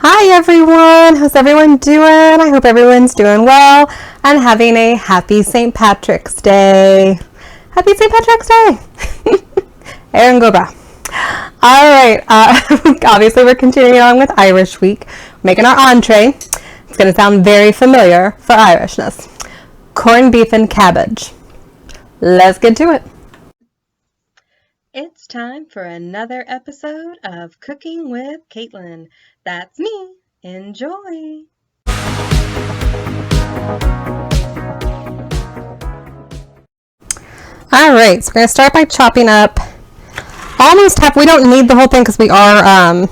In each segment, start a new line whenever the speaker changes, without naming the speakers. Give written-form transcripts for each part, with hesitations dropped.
Hi everyone! How's everyone doing? I hope everyone's doing well and having a happy St. Patrick's Day. Happy St. Patrick's Day! Aaron Goba. Alright, obviously we're continuing on with Irish Week, making our entree. It's going to sound very familiar for Irishness. Corned beef and cabbage. Let's get to it. It's time for another episode of Cooking with Kaitlin. That's me. Enjoy. Alright, so we're going to start by chopping up almost half. We don't need the whole thing because we are,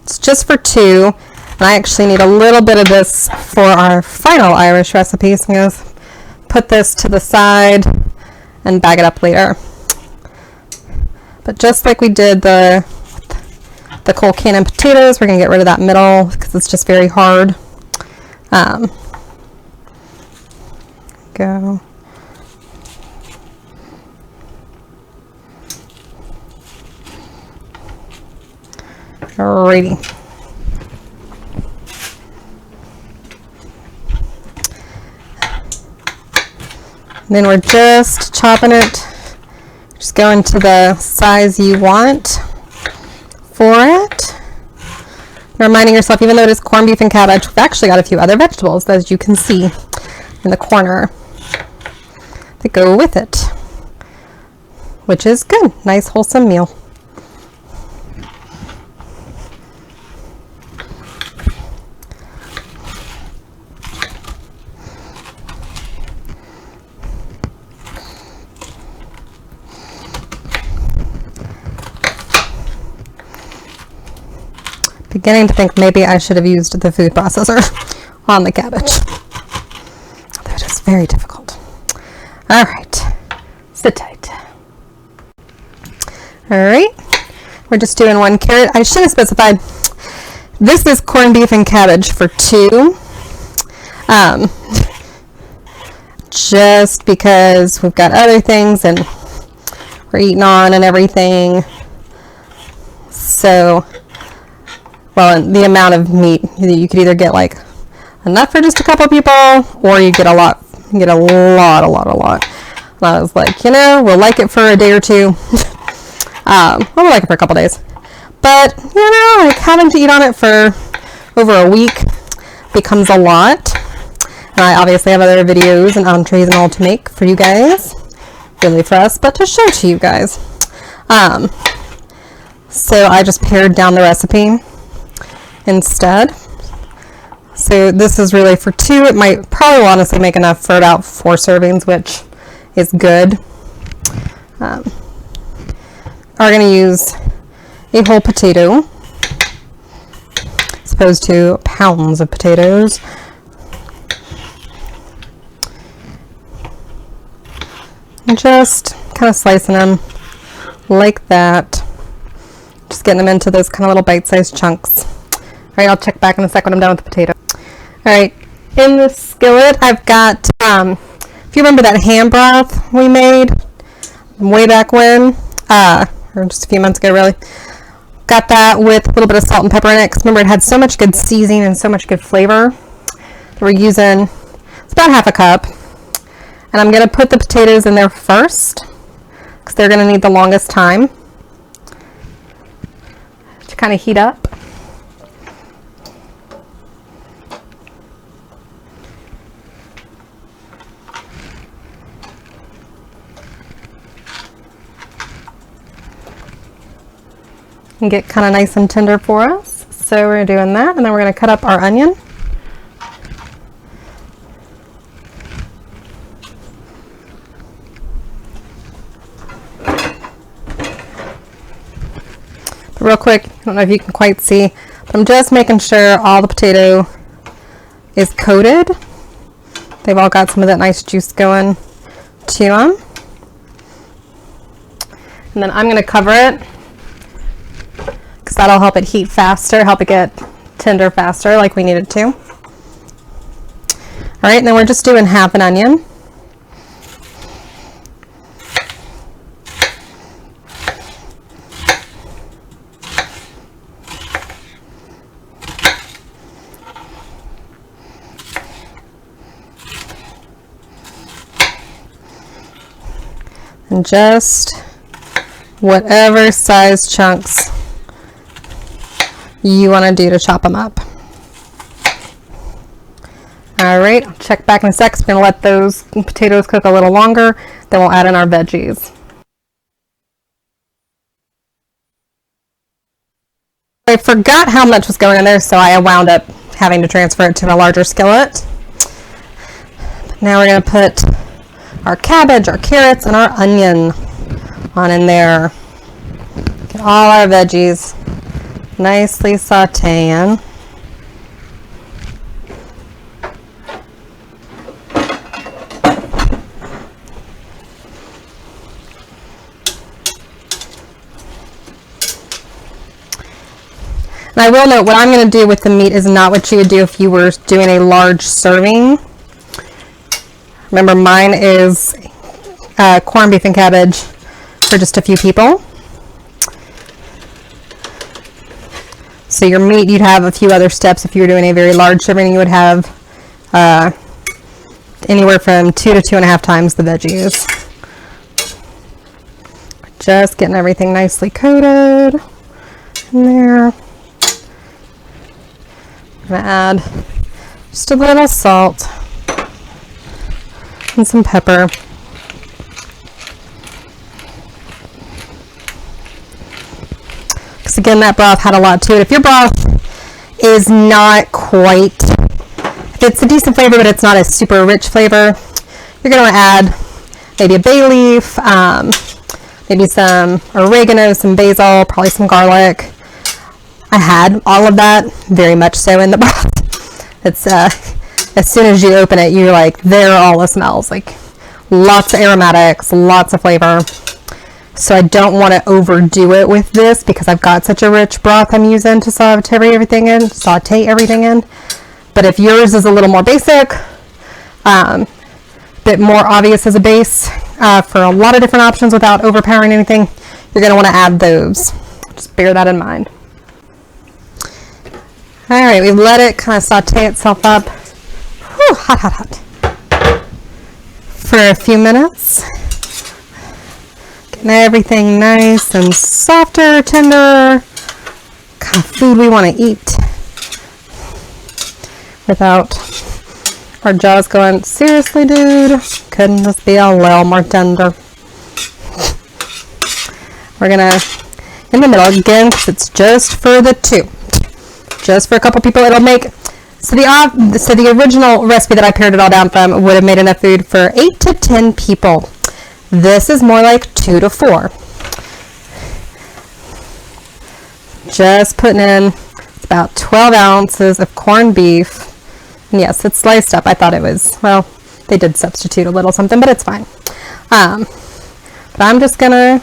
it's just for two. And I actually need a little bit of this for our final Irish recipe. So I'm going to put this to the side and bag it up later. But just like we did the cold cannon potatoes, we're going to get rid of that middle because it's just very hard. Go. Alrighty. And then we're just chopping it. Just go into the size you want for it. Reminding yourself, even though it is corned beef and cabbage, we've actually got a few other vegetables, as you can see in the corner, that go with it, which is good. Nice, wholesome meal. Beginning to think maybe I should have used the food processor on the cabbage. Although it is very difficult. Alright, sit tight. Alright, we're just doing one carrot. I should have specified this is corned beef and cabbage for two. Just because we've got other things and we're eating on and everything. So, well, the amount of meat, you could either get like enough for just a couple people, or you get a lot. You get a lot. And I was like, we'll like it for a day or two. We'll like it for a couple days. But, like having to eat on it for over a week becomes a lot. And I obviously have other videos and entrees and all to make for you guys. Really for us, but to show to you guys. So I just pared down the recipe instead. So this is really for two. It might probably honestly make enough for about 4 servings, which is good. Are going to use a whole potato as opposed to pounds of potatoes. And just kind of slicing them like that. Just getting them into those kind of little bite-sized chunks. Alright, I'll check back in a sec when I'm done with the potato. Alright, in the skillet I've got, if you remember that ham broth we made way back when, or just a few months ago really, got that with a little bit of salt and pepper in it, because remember it had so much good seasoning and so much good flavor. We're using, it's about half a cup, and I'm going to put the potatoes in there first, because they're going to need the longest time to kind of heat up. And get kind of nice and tender for us. So we're doing that, and then we're going to cut up our onion. But real quick, I don't know if you can quite see, but I'm just making sure all the potato is coated. They've all got some of that nice juice going to them. And then I'm going to cover it, because that'll help it heat faster, help it get tender faster like we need it to. Alright, and then we're just doing half an onion. And just whatever size chunks you want to do to chop them up. All right, I'll check back in a sec. We're going to let those potatoes cook a little longer, then we'll add in our veggies. I forgot how much was going in there, so I wound up having to transfer it to a larger skillet. Now we're going to put our cabbage, our carrots, and our onion on in there. Get all our veggies nicely sauteing. And I will note, what I'm going to do with the meat is not what you would do if you were doing a large serving. Remember, mine is corned beef and cabbage for just a few people. So your meat, you'd have a few other steps. If you were doing a very large serving, you would have anywhere from 2 to 2.5 times the veggies. Just getting everything nicely coated in there. I'm going to add just a little salt and some pepper. Because again, that broth had a lot to it. If your broth is not quite, if it's a decent flavor but it's not a super rich flavor, you're going to add maybe a bay leaf, maybe some oregano, some basil, probably some garlic. I had all of that very much so in the broth. It's as soon as you open it, you're like, there are all the smells, like lots of aromatics, lots of flavor. So I don't want to overdo it with this because I've got such a rich broth I'm using to saute everything in. But if yours is a little more basic, bit more obvious as a base for a lot of different options without overpowering anything, you're going to want to add those. Just bear that in mind. All right, we've let it kind of saute itself up. Whew, hot, hot, hot. For a few minutes. Getting everything nice and softer, tender. Kind of food we want to eat. Without our jaws going, seriously, dude? Couldn't this be a little more tender? We're gonna, in the middle again, because it's just for the two. Just for a couple people, it'll make, so the original recipe that I pared it all down from would have made enough food for 8 to 10 people. This is more like 2 to 4. Just putting in about 12 ounces of corned beef. And yes, it's sliced up. I thought it was, well, they did substitute a little something, but it's fine. But I'm just gonna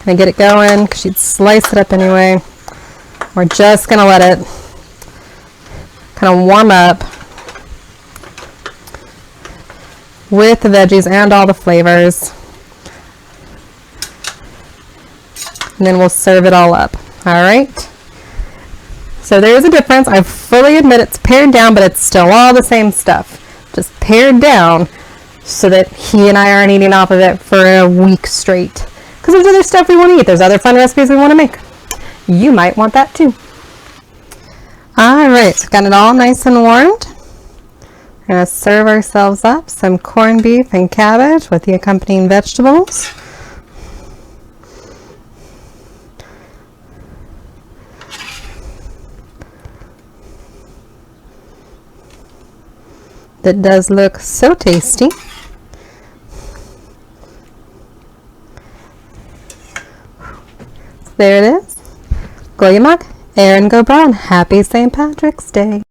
get it going because she'd slice it up anyway. We're just gonna let it kind of warm up with the veggies and all the flavors, and then we'll serve it all up. All right, so there is a difference. I fully admit it's pared down, but it's still all the same stuff, just pared down so that he and I aren't eating off of it for a week straight. Because there's other stuff we want to eat. There's other fun recipes we want to make. You might want that too. All right, so got it all nice and warmed. We're going to serve ourselves up some corned beef and cabbage with the accompanying vegetables. That does look so tasty. There it is. Go Yamag, Aaron Go Brown. Happy St. Patrick's Day.